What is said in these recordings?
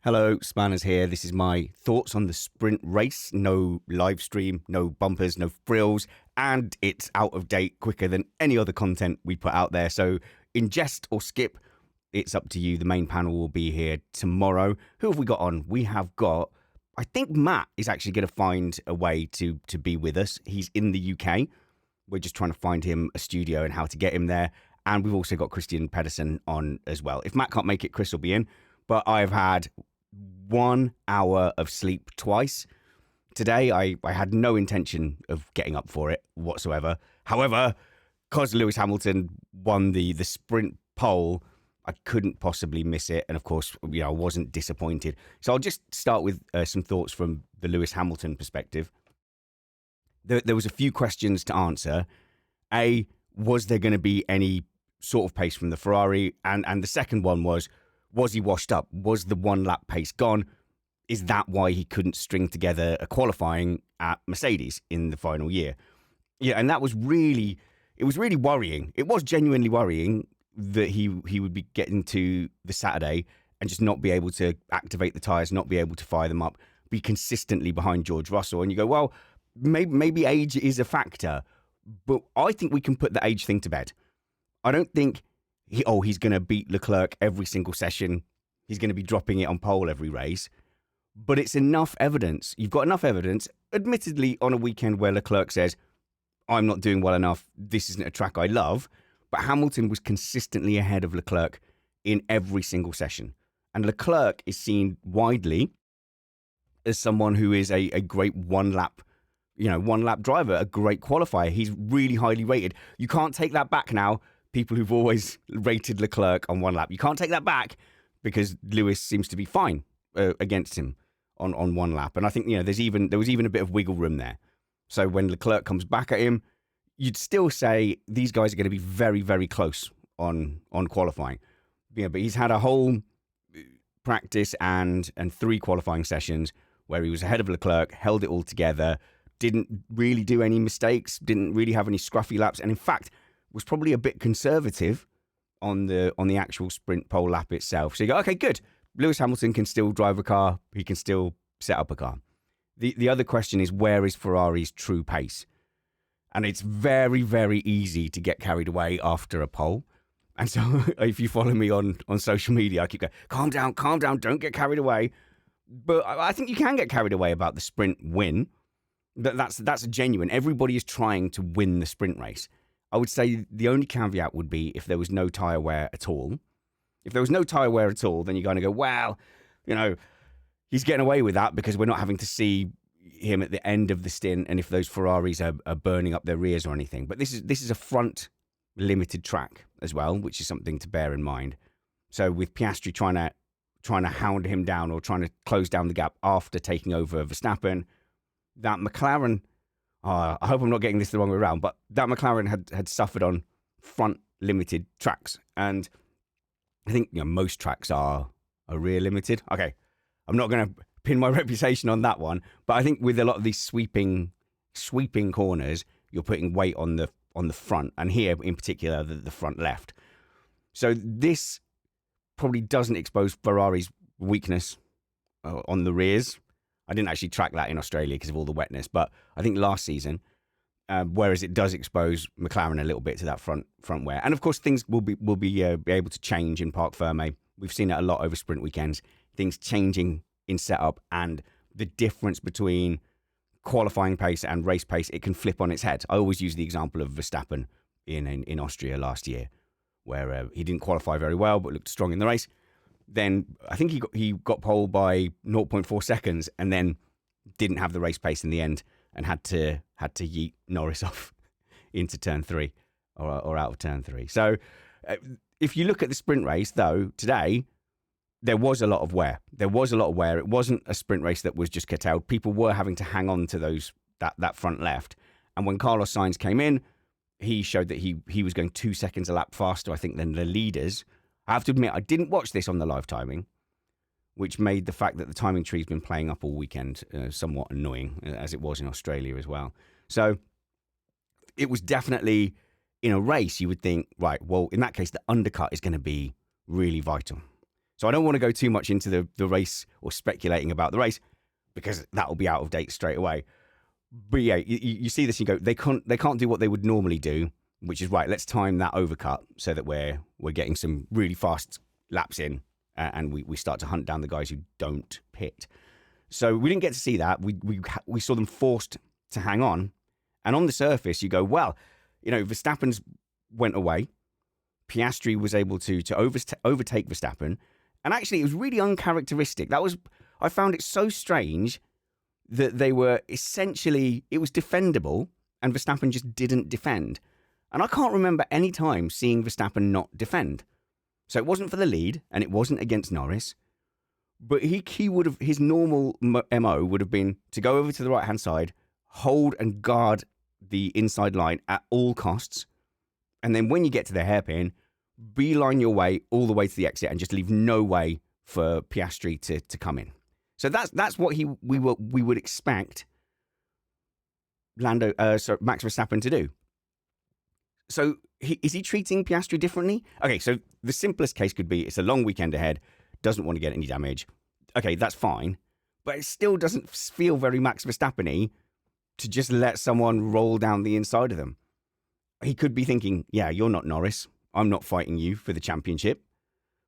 Hello, Spanners here. This is my thoughts on the sprint race. No live stream, no bumpers, no frills, and it's out of date quicker than any other content we put out there. So ingest or skip, it's up to you. The main panel will be here tomorrow. Who have we got on? We have got, I think Matt is actually going to find a way to be with us. He's in the UK. We're just trying to find him a studio and how to get him there. And we've also got Kristian Pederson on as well. If Matt can't make it, Chris will be in. But I've had 1 hour of sleep twice. Today, I had no intention of getting up for it whatsoever. However, because Lewis Hamilton won the sprint pole, I couldn't possibly miss it. And of course, I wasn't disappointed. So I'll just start with some thoughts from the Lewis Hamilton perspective. There was a few questions to answer. A, was there going to be any sort of pace from the Ferrari? And the second one was he washed up? Was the one lap pace gone? Is that why he couldn't string together a qualifying at Mercedes in the final year? Yeah, and it was really worrying. It was genuinely worrying that he would be getting to the Saturday and just not be able to activate the tyres, not be able to fire them up, be consistently behind George Russell. And you go, well, maybe age is a factor, but I think we can put the age thing to bed. I don't think he's going to beat Leclerc every single session. He's going to be dropping it on pole every race. But it's enough evidence. You've got enough evidence, admittedly, on a weekend where Leclerc says, I'm not doing well enough. This isn't a track I love. But Hamilton was consistently ahead of Leclerc in every single session. And Leclerc is seen widely as someone who is a great one-lap driver, a great qualifier. He's really highly rated. You can't take that back now. People who've always rated Leclerc on one lap. You can't take that back because Lewis seems to be fine against him on one lap. And I think, there was even a bit of wiggle room there. So when Leclerc comes back at him, you'd still say these guys are going to be very, very close on qualifying. But he's had a whole practice and 3 qualifying sessions where he was ahead of Leclerc, held it all together, didn't really do any mistakes, didn't really have any scruffy laps, and in fact was probably a bit conservative on the actual sprint pole lap itself. So you go, okay, good. Lewis Hamilton can still drive a car. He can still set up a car. The other question is, where is Ferrari's true pace? And it's very, very easy to get carried away after a pole. And so if you follow me on social media, I keep going, calm down, don't get carried away. But I think you can get carried away about the sprint win. That's a genuine. Everybody is trying to win the sprint race. I would say the only caveat would be if there was no tyre wear at all. If there was no tyre wear at all, then you're going to go, well, he's getting away with that because we're not having to see him at the end of the stint and if those Ferraris are burning up their rears or anything. But this is a front limited track as well, which is something to bear in mind. So with Piastri trying to hound him down or trying to close down the gap after taking over Verstappen, that McLaren, I hope I'm not getting this the wrong way around, but that McLaren had suffered on front limited tracks. And I think most tracks are rear limited. Okay, I'm not going to pin my reputation on that one, but I think with a lot of these sweeping corners, you're putting weight on the front, and here in particular the front left. So this probably doesn't expose Ferrari's weakness on the rears. I didn't actually track that in Australia because of all the wetness, but I think last season, whereas it does expose McLaren a little bit to that front wear. And of course, things will be able to change in Parc Fermé. We've seen it a lot over sprint weekends. Things changing in setup and the difference between qualifying pace and race pace, it can flip on its head. I always use the example of Verstappen in Austria last year, where he didn't qualify very well but looked strong in the race. Then I think he got pole by 0.4 seconds and then didn't have the race pace in the end and had to yeet Norris off into turn 3 or out of turn 3. So if you look at the sprint race though, today, there was a lot of wear. It wasn't a sprint race that was just curtailed. People were having to hang on to that front left. And when Carlos Sainz came in, he showed that he was going 2 seconds a lap faster, I think, than the leaders. I have to admit, I didn't watch this on the live timing, which made the fact that the timing tree's been playing up all weekend somewhat annoying, as it was in Australia as well. So it was definitely, in a race, you would think, right, well, in that case, the undercut is going to be really vital. So I don't want to go too much into the race or speculating about the race because that will be out of date straight away. But yeah, you see this and you go, they can't do what they would normally do, which is right. Let's time that overcut so that we're getting some really fast laps in, and we start to hunt down the guys who don't pit. So we didn't get to see that. We saw them forced to hang on, and on the surface you go, well, Verstappen's went away. Piastri was able to overtake Verstappen, and actually it was really uncharacteristic. I found it so strange that they were essentially, it was defendable, and Verstappen just didn't defend. And I can't remember any time seeing Verstappen not defend. So it wasn't for the lead, and it wasn't against Norris. But he would have, his normal MO would have been to go over to the right-hand side, hold and guard the inside line at all costs. And then when you get to the hairpin, beeline your way all the way to the exit and just leave no way for Piastri to come in. So that's what we would expect Max Verstappen to do. So is he treating Piastri differently? Okay, so the simplest case could be it's a long weekend ahead, doesn't want to get any damage. Okay, that's fine. But it still doesn't feel very Max Verstappen-y to just let someone roll down the inside of them. He could be thinking, yeah, you're not Norris. I'm not fighting you for the championship.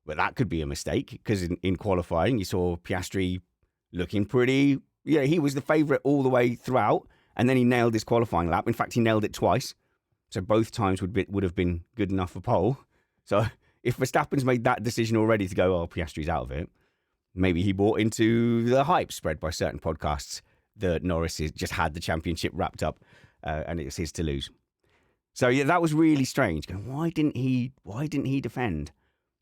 But that could be a mistake because in qualifying, you saw Piastri looking pretty. Yeah, he was the favourite all the way throughout. And then he nailed his qualifying lap. In fact, he nailed it twice. So both times would have been good enough for pole. So if Verstappen's made that decision already to go, oh, Piastri's out of it, maybe he bought into the hype spread by certain podcasts that Norris has just had the championship wrapped up and it's his to lose. So yeah, that was really strange. Why didn't he defend?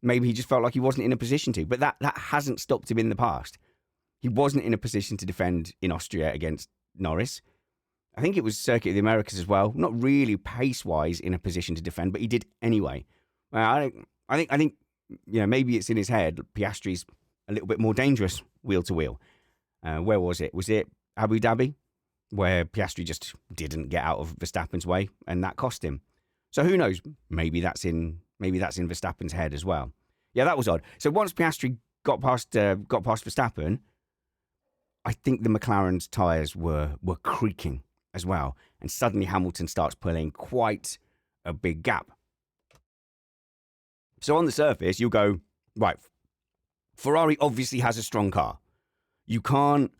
Maybe he just felt like he wasn't in a position to. But that hasn't stopped him in the past. He wasn't in a position to defend in Austria against Norris. I think it was Circuit of the Americas as well. Not really pace-wise in a position to defend, but he did anyway. I think maybe it's in his head. Piastri's a little bit more dangerous wheel to wheel. Where was it? Was it Abu Dhabi, where Piastri just didn't get out of Verstappen's way, and that cost him? So who knows? Maybe that's in Verstappen's head as well. Yeah, that was odd. So once Piastri got past Verstappen, I think the McLaren's tyres were creaking as well. And suddenly Hamilton starts pulling quite a big gap. So on the surface, you'll go, right, Ferrari obviously has a strong car. You can't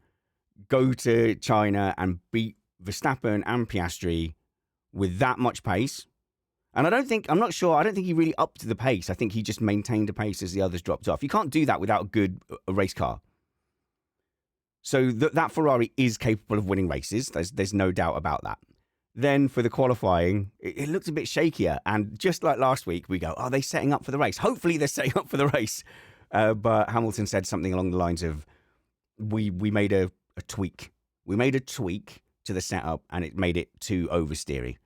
go to China and beat Verstappen and Piastri with that much pace. And I don't think he really upped the pace. I think he just maintained the pace as the others dropped off. You can't do that without a race car. So that Ferrari is capable of winning races. There's no doubt about that. Then for the qualifying, it looked a bit shakier. And just like last week, we go, are they setting up for the race? Hopefully they're setting up for the race. But Hamilton said something along the lines of, we made a tweak. We made a tweak to the setup and it made it too oversteery.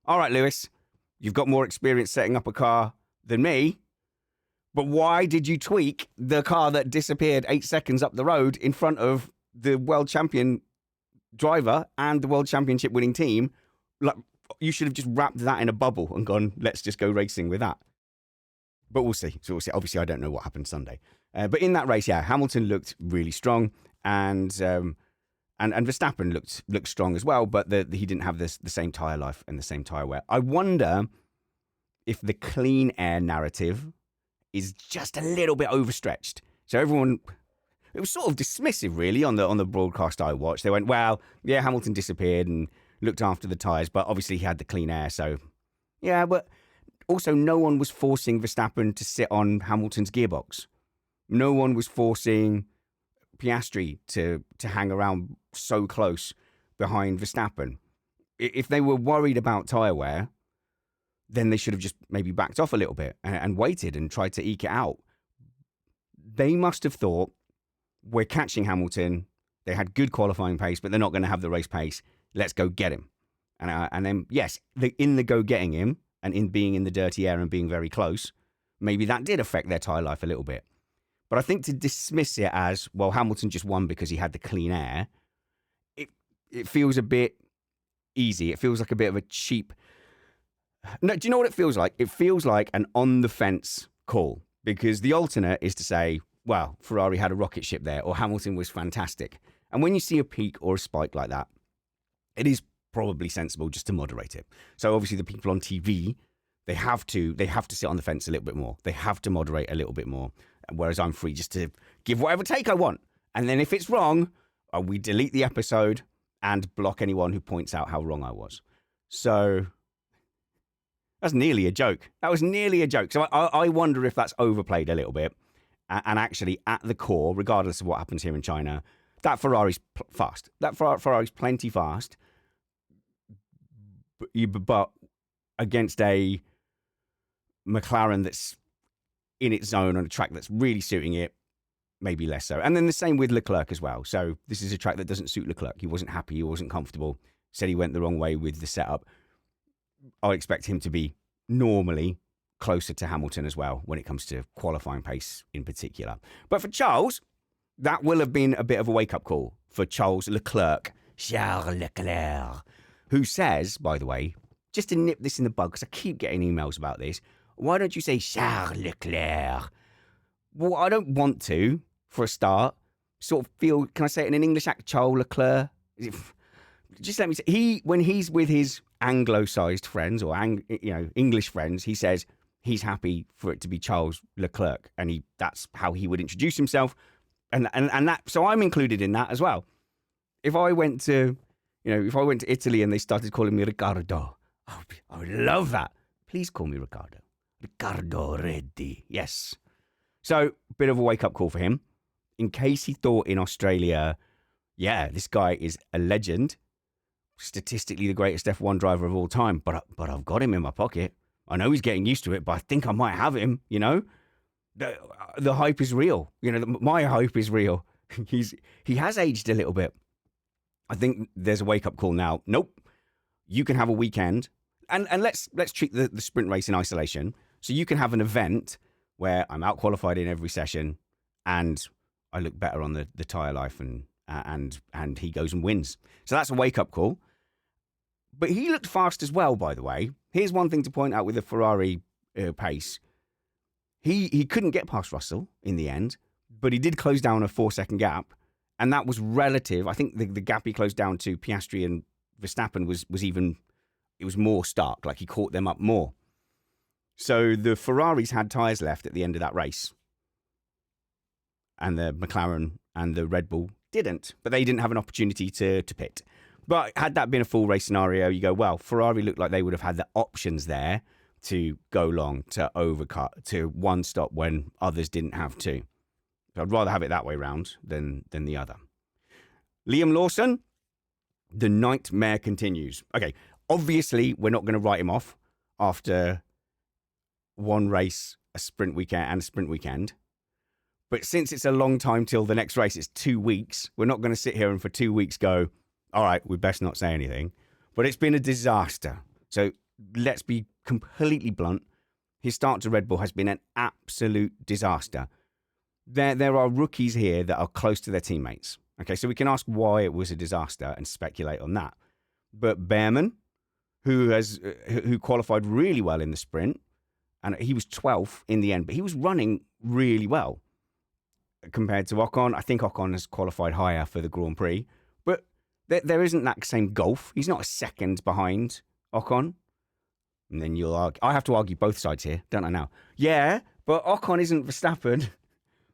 All right, Lewis, you've got more experience setting up a car than me. But why did you tweak the car that disappeared 8 seconds up the road in front of the world champion driver and the world championship winning team? Like, you should have just wrapped that in a bubble and gone, let's just go racing with that. But we'll see. So we'll see. Obviously, I don't know what happened Sunday. But in that race, yeah, Hamilton looked really strong, and Verstappen looked strong as well. But he didn't have the same tyre life and the same tyre wear. I wonder if the clean air narrative is just a little bit overstretched. So everyone. It was sort of dismissive, really, on the broadcast I watched. They went, well, yeah, Hamilton disappeared and looked after the tyres, but obviously he had the clean air, so... Yeah, but also no one was forcing Verstappen to sit on Hamilton's gearbox. No one was forcing Piastri to hang around so close behind Verstappen. If they were worried about tyre wear, then they should have just maybe backed off a little bit and waited and tried to eke it out. They must have thought, we're catching Hamilton. They had good qualifying pace, but they're not going to have the race pace. Let's go get him. And then, yes, in the go getting him and in being in the dirty air and being very close, maybe that did affect their tyre life a little bit. But I think to dismiss it as, well, Hamilton just won because he had the clean air, it feels a bit easy. It feels like a bit of a cheap... No, do you know what it feels like? It feels like an on-the-fence call. Because the alternate is to say, well, Ferrari had a rocket ship there, or Hamilton was fantastic. And when you see a peak or a spike like that, it is probably sensible just to moderate it. So obviously the people on TV, they have to sit on the fence a little bit more. They have to moderate a little bit more. Whereas I'm free just to give whatever take I want. And then if it's wrong, we delete the episode and block anyone who points out how wrong I was. So that's nearly a joke. That was nearly a joke. So I wonder if that's overplayed a little bit. And actually at the core, regardless of what happens here in China, that Ferrari's fast. That Ferrari's plenty fast. But against a McLaren that's in its zone on a track that's really suiting it, maybe less so. And then the same with Leclerc as well. So this is a track that doesn't suit Leclerc. He wasn't happy. He wasn't comfortable. Said he went the wrong way with the setup. I expect him to be normally closer to Hamilton as well when it comes to qualifying pace in particular. But for Charles, that will have been a bit of a wake-up call for Charles Leclerc, who says, by the way, just to nip this in the bud, because I keep getting emails about this, why don't you say Charles Leclerc? Well, I don't want to, for a start. Sort of feel, can I say it in an English accent? Charles Leclerc? Just let me say, when he's with his Anglo-sized friends or English friends, he says he's happy for it to be Charles Leclerc, and that's how he would introduce himself, and that. So I'm included in that as well. If I went to Italy and they started calling me Riccardo, I would love that. Please call me Riccardo Reddy. Yes. So bit of a wake up call for him, in case he thought in Australia, yeah, this guy is a legend. Statistically the greatest F1 driver of all time, but I've got him in my pocket. I know he's getting used to it, but I think I might have him, The hype is real. My hype is real. He has aged a little bit. I think there's a wake-up call now. Nope. You can have a weekend, and let's treat the sprint race in isolation. So you can have an event where I'm out-qualified in every session, and I look better on the tyre life, and he goes and wins. So that's a wake-up call. But he looked fast as well, by the way. Here's one thing to point out with the Ferrari pace. He couldn't get past Russell in the end, but he did close down a 4-second gap, and that was relative. I think the gap he closed down to Piastri and Verstappen was more stark, like he caught them up more. So the Ferraris had tyres left at the end of that race, and the McLaren and the Red Bull didn't, but they didn't have an opportunity to pit. But had that been a full race scenario, you go, well, Ferrari looked like they would have had the options there to go long, to overcut, to one stop when others didn't have to. So I'd rather have it that way round than the other. Liam Lawson, the nightmare continues. Okay, obviously we're not going to write him off after one race, a sprint weekend and a sprint weekend. But since it's a long time till the next race, it's 2 weeks, we're not going to sit here and for 2 weeks go, all right, we best not say anything. But it's been a disaster. So let's be completely blunt. His start to Red Bull has been an absolute disaster. There are rookies here that are close to their teammates. Okay, so we can ask why it was a disaster and speculate on that. But Behrman, who qualified really well in the sprint, and he was 12th in the end, but he was running really well compared to Ocon. I think Ocon has qualified higher for the Grand Prix, but there isn't that same gulf. He's not a second behind Ocon. And then you'll argue. I have to argue both sides here, don't I now? Yeah, but Ocon isn't Verstappen.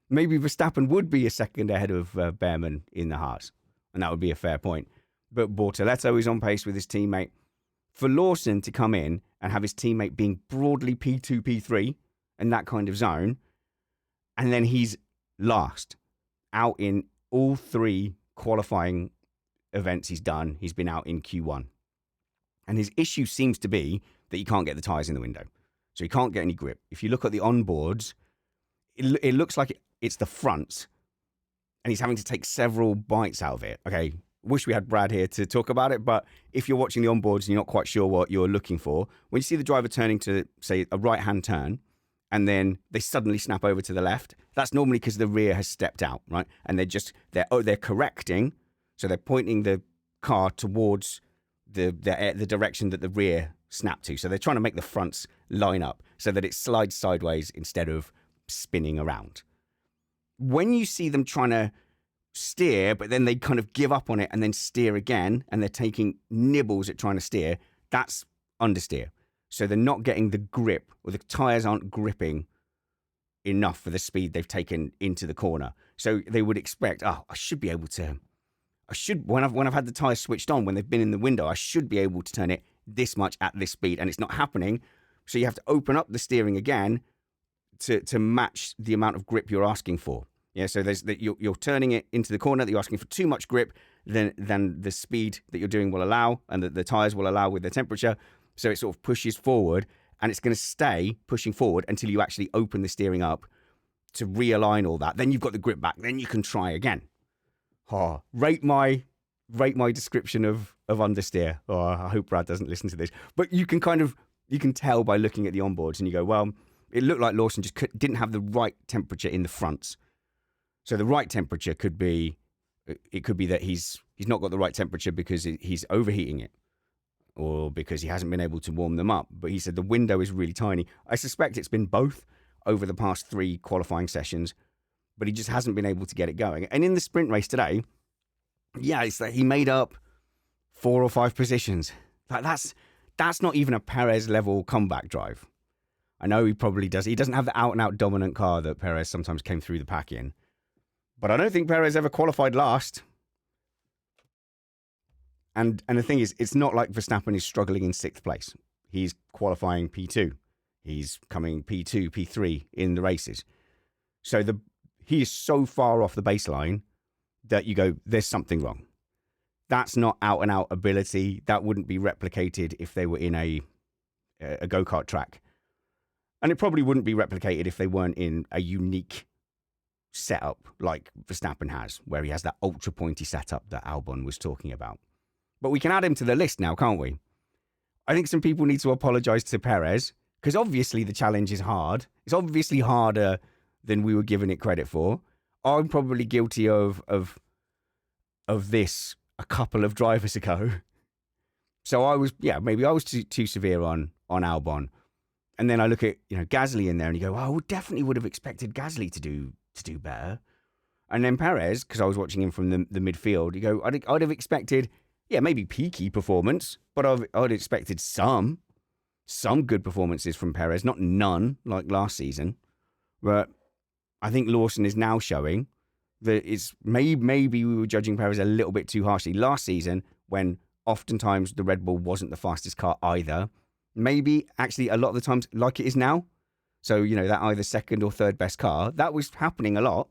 Maybe Verstappen would be a second ahead of Behrman in the Haas, and that would be a fair point. But Bortoletto is on pace with his teammate. For Lawson to come in and have his teammate being broadly P2, P3 in that kind of zone, and then he's last out in all 3 qualifying events he's done. He's been out in Q1. And his issue seems to be that he can't get the tyres in the window. So he can't get any grip. If you look at the onboards, it looks like it's the front, and he's having to take several bites out of it. Okay, wish we had Brad here to talk about it, but if you're watching the onboards and you're not quite sure what you're looking for, when you see the driver turning to, say, a right-hand turn, and then they suddenly snap over to the left, that's normally because the rear has stepped out, right? And they're correcting, so they're pointing the car towards the direction that the rear snapped to. So they're trying to make the fronts line up so that it slides sideways instead of spinning around. when you see them trying to steer, but then they kind of give up on it and then steer again, and they're taking nibbles at trying to steer, that's understeer. So they're not getting the grip, or the tyres aren't gripping enough for the speed they've taken into the corner. So they would expect, I should be able to, when I've had the tyres switched on, when they've been in the window, I should be able to turn it this much at this speed, and it's not happening. So you have to open up the steering again to match the amount of grip you're asking for. Yeah, so you're turning it into the corner that you're asking for too much grip than the speed that you're doing will allow, and that the tyres will allow with the temperature. So it sort of pushes forward, and it's going to stay pushing forward until you actually open the steering up to realign all that. Then you've got the grip back. Then you can try again. Rate my description of understeer. I hope Brad doesn't listen to this. But you can tell by looking at the onboards, and you go, well, it looked like Lawson just didn't have the right temperature in the fronts. So the right temperature could be that he's not got the right temperature because he's overheating it, or because he hasn't been able to warm them up. But he said the window is really tiny. I suspect it's been both over the past 3 qualifying sessions, but he just hasn't been able to get it going. And in the sprint race today, it's like he made up 4 or 5 positions. Like that's not even a Perez level comeback drive. I know he probably does. He doesn't have the out-and-out dominant car that Perez sometimes came through the pack in. But I don't think Perez ever qualified last. And the thing is, it's not like Verstappen is struggling in 6th place. He's qualifying P2. He's coming P2, P3 in the races. So he is so far off the baseline that you go, there's something wrong. That's not out-and-out ability. That wouldn't be replicated if they were in a go-kart track. And it probably wouldn't be replicated if they weren't in a unique setup like Verstappen has, where he has that ultra pointy setup that Albon was talking about. But we can add him to the list now, can't we? I think some people need to apologise to Perez, because obviously the challenge is hard. It's obviously harder than we were giving it credit for. I'm probably guilty of this a couple of drivers ago. So maybe I was too severe on Albon. And then I look at, Gasly in there, and you go, I definitely would have expected Gasly to do better. And then Perez, because I was watching him from the midfield, you go, I'd have expected, maybe peaky performance, but I'd expected some good performances from Perez, not none like last season. But I think Lawson is now showing that it's maybe we were judging Perez a little bit too harshly last season, when oftentimes the Red Bull wasn't the fastest car either. Maybe actually a lot of the times like it is now. So, that either second or third best car, that was happening a lot.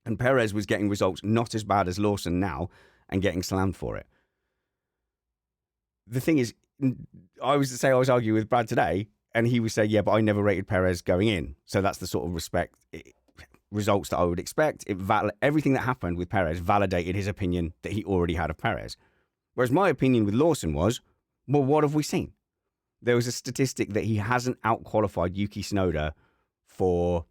And Perez was getting results not as bad as Lawson now and getting slammed for it. The thing is, I was arguing with Brad today, and he was saying, but I never rated Perez going in. So that's the sort of results that I would expect. Everything that happened with Perez validated his opinion that he already had of Perez. Whereas my opinion with Lawson was, well, what have we seen? There was a statistic that he hasn't out-qualified Yuki Tsunoda for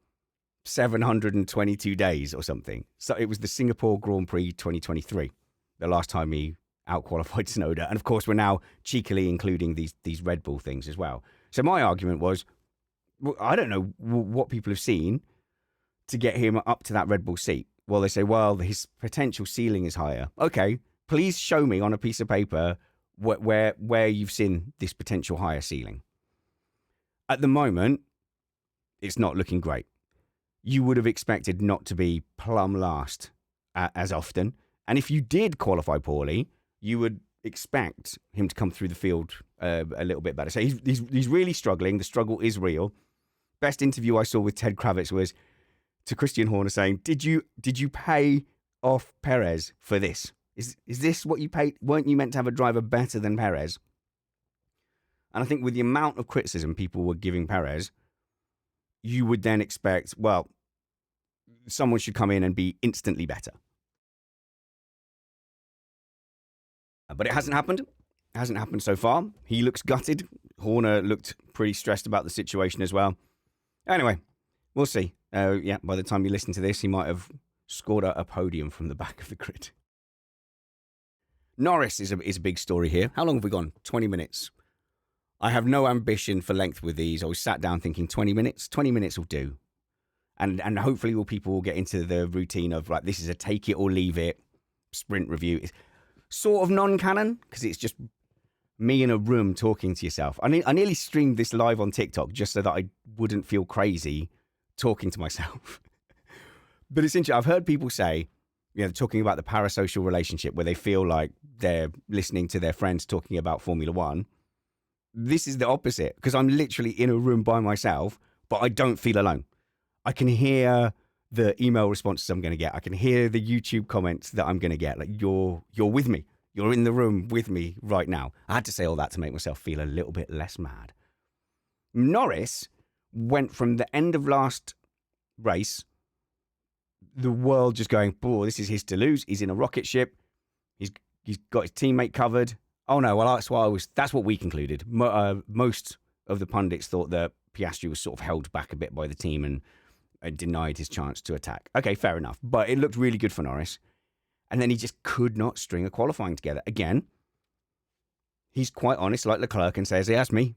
722 days or something. So it was the Singapore Grand Prix 2023, the last time he out-qualified Tsunoda. And of course, we're now cheekily including these Red Bull things as well. So my argument was, I don't know what people have seen to get him up to that Red Bull seat. Well, they say, well, his potential ceiling is higher. Okay, please show me on a piece of paper where you've seen this potential higher ceiling. At the moment, it's not looking great. You would have expected not to be plumb last as often. And if you did qualify poorly, you would expect him to come through the field a little bit better. So he's really struggling. The struggle is real. Best interview I saw with Ted Kravitz was to Christian Horner saying, did you pay off Perez for this? Is this what you paid? Weren't you meant to have a driver better than Perez? And I think with the amount of criticism people were giving Perez, you would then expect, well, someone should come in and be instantly better. But it hasn't happened. It hasn't happened so far. He looks gutted. Horner looked pretty stressed about the situation as well. Anyway, we'll see. By the time you listen to this, he might have scored a podium from the back of the grid. Norris is a big story here. How long have we gone? 20 minutes. I have no ambition for length with these. I was sat down thinking 20 minutes. 20 minutes will do. And hopefully people will get into the routine of like, this is a take it or leave it sprint review. It's sort of non-canon because it's just me in a room talking to yourself. I nearly streamed this live on TikTok just so that I wouldn't feel crazy talking to myself. But it's interesting. I've heard people say, talking about the parasocial relationship where they feel like they're listening to their friends talking about Formula One. This is the opposite because I'm literally in a room by myself, but I don't feel alone. I can hear the email responses I'm going to get. I can hear the YouTube comments that I'm going to get. Like, you're with me. You're in the room with me right now. I had to say all that to make myself feel a little bit less mad. Norris went from the end of last race, the world just going, oh, this is his to lose. He's in a rocket ship. He's got his teammate covered. Oh no, well that's what we concluded. Most of the pundits thought that Piastri was sort of held back a bit by the team and denied his chance to attack. Okay, fair enough. But it looked really good for Norris. And then he just could not string a qualifying together. Again, he's quite honest, like Leclerc, and says, yeah, that's me.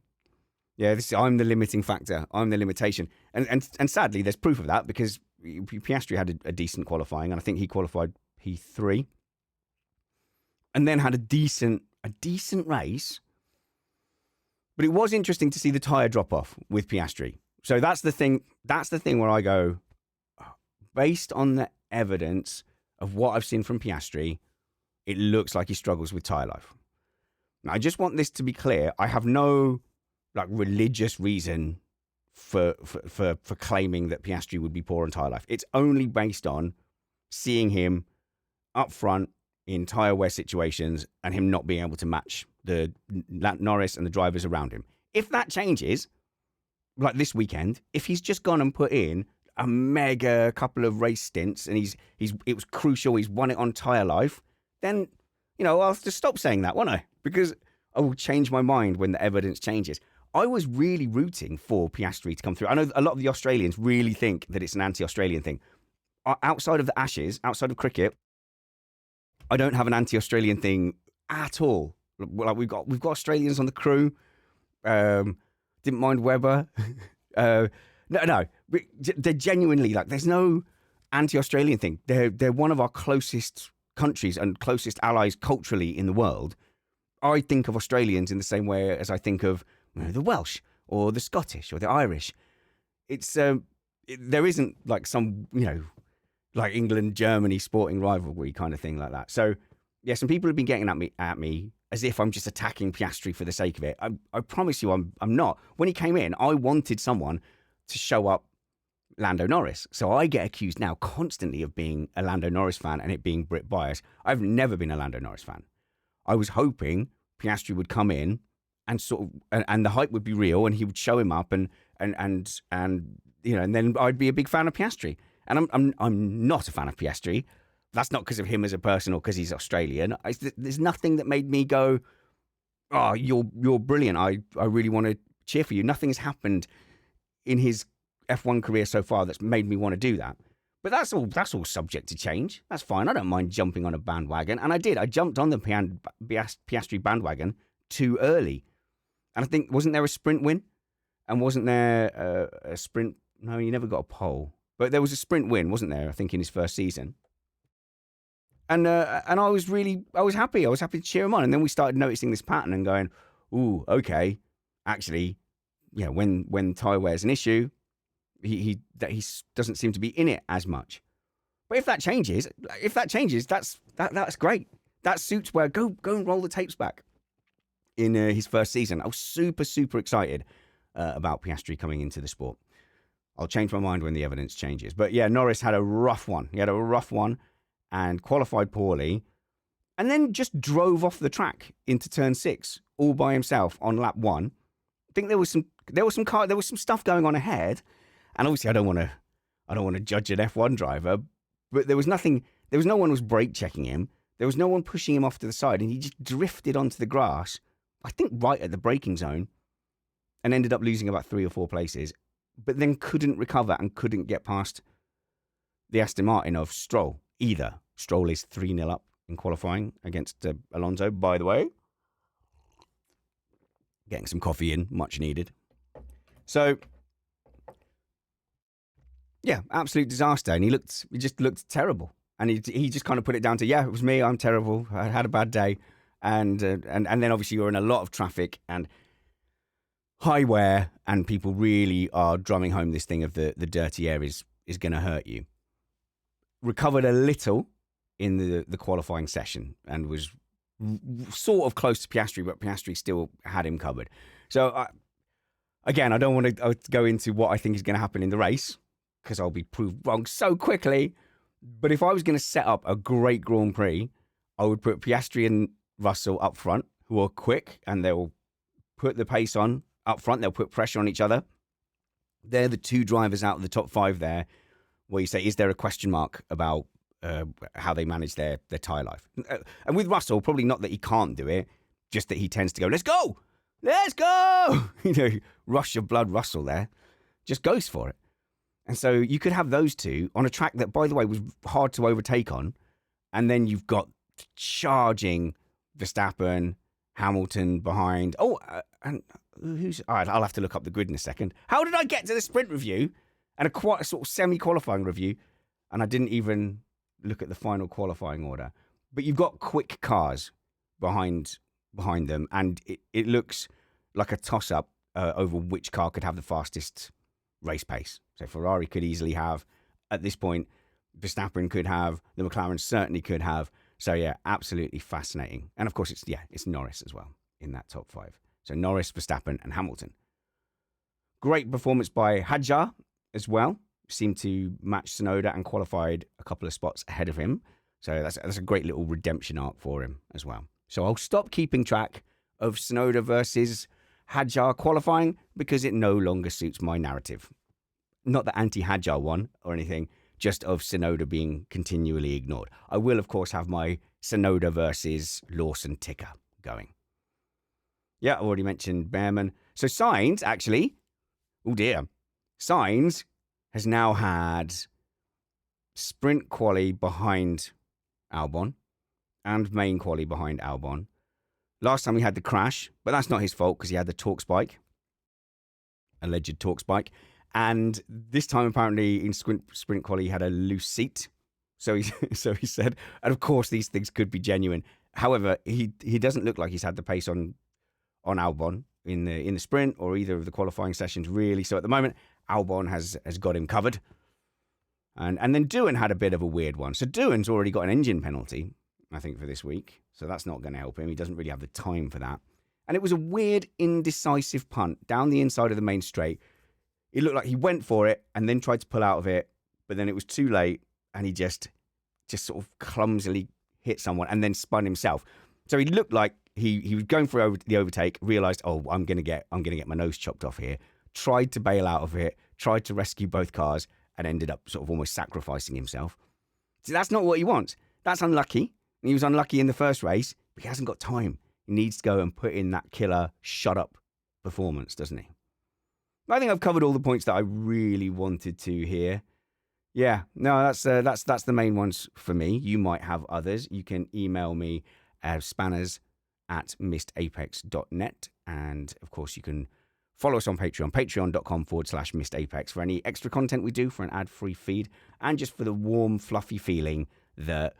Yeah, I'm the limiting factor. I'm the limitation. And sadly, there's proof of that because Piastri had a decent qualifying, and I think he qualified P3. And then had a decent race. But it was interesting to see the tyre drop off with Piastri. So that's the thing where I go, based on the evidence of what I've seen from Piastri, it looks like he struggles with tyre life. Now, I just want this to be clear. I have no religious reason for claiming that Piastri would be poor on tyre life. It's only based on seeing him up front in tyre wear situations and him not being able to match the Norris and the drivers around him. If that changes, like this weekend, if he's just gone and put in a mega couple of race stints and it was crucial, he's won it on tyre life, then, I'll have to stop saying that, won't I? Because I will change my mind when the evidence changes. I was really rooting for Piastri to come through. I know a lot of the Australians really think that it's an anti-Australian thing. Outside of the Ashes, outside of cricket, I don't have an anti-Australian thing at all. Like we've got Australians on the crew. Didn't mind Webber. No, they're genuinely there's no anti-Australian thing. They're one of our closest countries and closest allies culturally in the world. I think of Australians in the same way as I think of the Welsh or the Scottish or the Irish. It's there isn't some England Germany sporting rivalry kind of thing like that. So yeah, some people have been getting at me as if I'm just attacking Piastri for the sake of it. I promise you, I'm not. When he came in, I wanted someone to show up Lando Norris. So I get accused now constantly of being a Lando Norris fan and it being Brit bias. I've never been a Lando Norris fan. I was hoping Piastri would come in and and the hype would be real and he would show him up and then I'd be a big fan of Piastri. And I'm not a fan of Piastri. That's not because of him as a person or because he's Australian. There's nothing that made me go, oh, you're brilliant. I really want to cheer for you. Nothing has happened in his F1 career so far that's made me want to do that. But that's all subject to change. That's fine. I don't mind jumping on a bandwagon. And I did. I jumped on the Piastri bandwagon too early. And I think, wasn't there a sprint win? And wasn't there a sprint? No, he never got a pole. But there was a sprint win, wasn't there? I think in his first season. And I was happy. I was happy to cheer him on. And then we started noticing this pattern and going, ooh, okay. Actually, when tyre wear is an issue, he doesn't seem to be in it as much. But if that changes, that's great. That suits where go and roll the tapes back. In his first season, I was super, super excited about Piastri coming into the sport. I'll change my mind when the evidence changes. But yeah, Norris had a rough one. He had a rough one and qualified poorly and then just drove off the track into turn 6 all by himself on lap 1. I think there was some stuff going on ahead. And obviously I don't want to judge an F1 driver, but there was no one was brake checking him. There was no one pushing him off to the side and he just drifted onto the grass, I think right at the braking zone, and ended up losing about 3 or 4 places. But then couldn't recover and couldn't get past the Aston Martin of Stroll either. Stroll is 3-0 up in qualifying against Alonso, by the way. Getting some coffee in, much needed. So, Yeah, absolute disaster. And he just looked terrible. And he just kind of put it down to, yeah, it was me. I'm terrible. I had a bad day. And then obviously you're in a lot of traffic and high wear, and people really are drumming home this thing of the dirty air is going to hurt you. Recovered a little in the qualifying session and was sort of close to Piastri, but Piastri still had him covered. So, again, I don't want to go into what I think is going to happen in the race because I'll be proved wrong so quickly. But if I was going to set up a great Grand Prix, I would put Piastri and Russell up front, who are quick, and they'll put the pace on up front. They'll put pressure on each other. They're the two drivers out of the top five there where you say, is there a question mark about how they manage their tyre life? And with Russell, probably not that he can't do it, just that he tends to go, let's go! Rush of blood Russell there. Just goes for it. And so you could have those two on a track that, by the way, was hard to overtake on. And then you've got charging Verstappen, Hamilton behind. And who's... All right, I'll have to look up the grid in a second. How did I get to the sprint review and a sort of semi-qualifying review, and I didn't even look at the final qualifying order? But you've got quick cars behind them, and it looks like a toss-up over which car could have the fastest race pace. So Ferrari could easily have, at this point, Verstappen could have, the McLaren certainly could have. So yeah, absolutely fascinating. And of course, it's Norris as well in that top five. So Norris, Verstappen, and Hamilton. Great performance by Hadjar as well. Seemed to match Tsunoda and qualified a couple of spots ahead of him. So that's a great little redemption arc for him as well. So I'll stop keeping track of Tsunoda versus Hadjar qualifying because it no longer suits my narrative. Not the anti-Hadjar one or anything, just of Tsunoda being continually ignored. I will, of course, have my Tsunoda versus Lawson ticker going. Yeah, I already mentioned Behrman. So Sainz, actually, Sainz has now had sprint quali behind Albon and main quali behind Albon. Last time he had the crash, but that's not his fault because he had the torque spike, alleged torque spike. And this time, apparently, in sprint quali, he had a loose seat. So he said, and of course, these things could be genuine. However, he doesn't look like he's had the pace on Albon in the sprint or either of the qualifying sessions, really. So at the moment, Albon has got him covered. And then Doohan had a bit of a weird one. So Doohan's already got an engine penalty, I think, for this week. So that's not going to help him. He doesn't really have the time for that. And it was a weird, indecisive punt down the inside of the main straight. It looked like he went for it and then tried to pull out of it, but then it was too late and he just sort of clumsily hit someone and then spun himself. So he looked like he was going for the overtake, realised, I'm going to get my nose chopped off here, tried to bail out of it, tried to rescue both cars and ended up sort of almost sacrificing himself. So that's not what he wants. That's unlucky. And he was unlucky in the first race, but he hasn't got time. He needs to go and put in that killer shut-up performance, doesn't he? I think I've covered all the points that I really wanted to here. Yeah, no, that's the main ones for me. You might have others. You can email me spanners@missedapex.net. And of course, you can follow us on Patreon, patreon.com/missedapex for any extra content we do for an ad-free feed and just for the warm, fluffy feeling that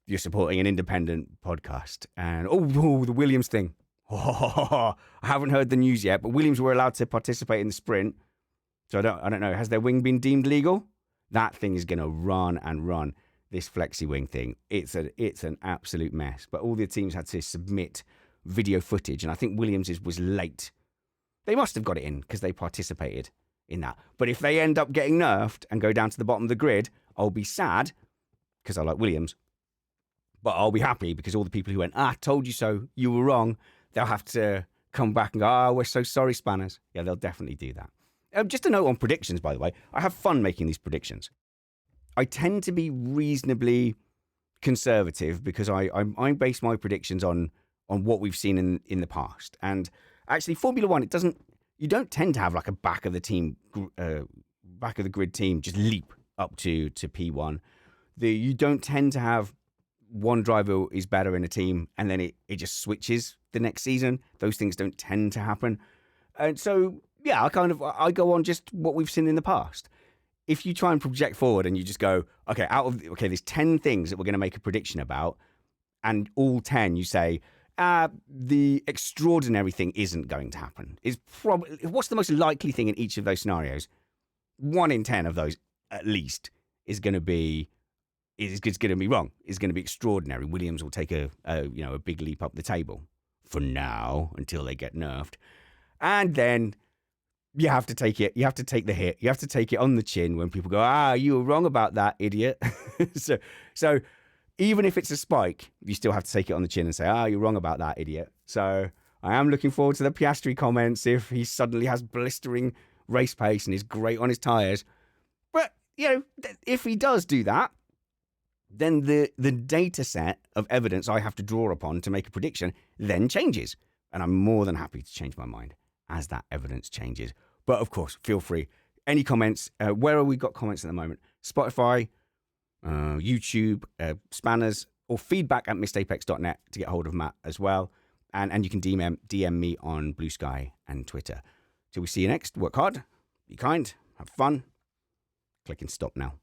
you're supporting an independent podcast. And the Williams thing. I haven't heard the news yet, but Williams were allowed to participate in the sprint. So I don't know. Has their wing been deemed legal? That thing is going to run and run. This flexi wing thing. It's an absolute mess. But all the teams had to submit video footage, and I think Williams' was late. They must have got it in because they participated in that. But if they end up getting nerfed and go down to the bottom of the grid, I'll be sad because I like Williams. But I'll be happy because all the people who went, told you so, you were wrong, they'll have to come back and go, we're so sorry, Spanners. Yeah, they'll definitely do that. Just a note on predictions, by the way. I have fun making these predictions. I tend to be reasonably conservative because I base my predictions on what we've seen in the past. And actually, Formula One, you don't tend to have like a back of the grid team just leap up to P1. You don't tend to have one driver is better in a team and then it just switches the next season. Those things don't tend to happen. And so, yeah, I go on just what we've seen in the past. if you try and project forward and you just go, okay, there's 10 things that we're going to make a prediction about, and all 10 you say, the extraordinary thing isn't going to happen. What's the most likely thing in each of those scenarios? 1 in 10 of those, at least, is going to be wrong. Is going to be extraordinary. Williams will take a big leap up the table for now until they get nerfed, and then you have to take it. You have to take the hit. You have to take it on the chin when people go, you were wrong about that, idiot. so even if it's a spike, you still have to take it on the chin and say, you're wrong about that, idiot. So I am looking forward to the Piastri comments if he suddenly has blistering race pace and is great on his tyres. But, if he does do that, then the data set of evidence I have to draw upon to make a prediction then changes. And I'm more than happy to change my mind as that evidence changes. But of course, feel free. Any comments? Where have we got comments at the moment? Spotify, YouTube, Spanners, or feedback@missedapex.net to get hold of Matt as well. And you can DM me on Blue Sky and Twitter. Till we see you next, work hard, be kind, have fun. Click and stop now.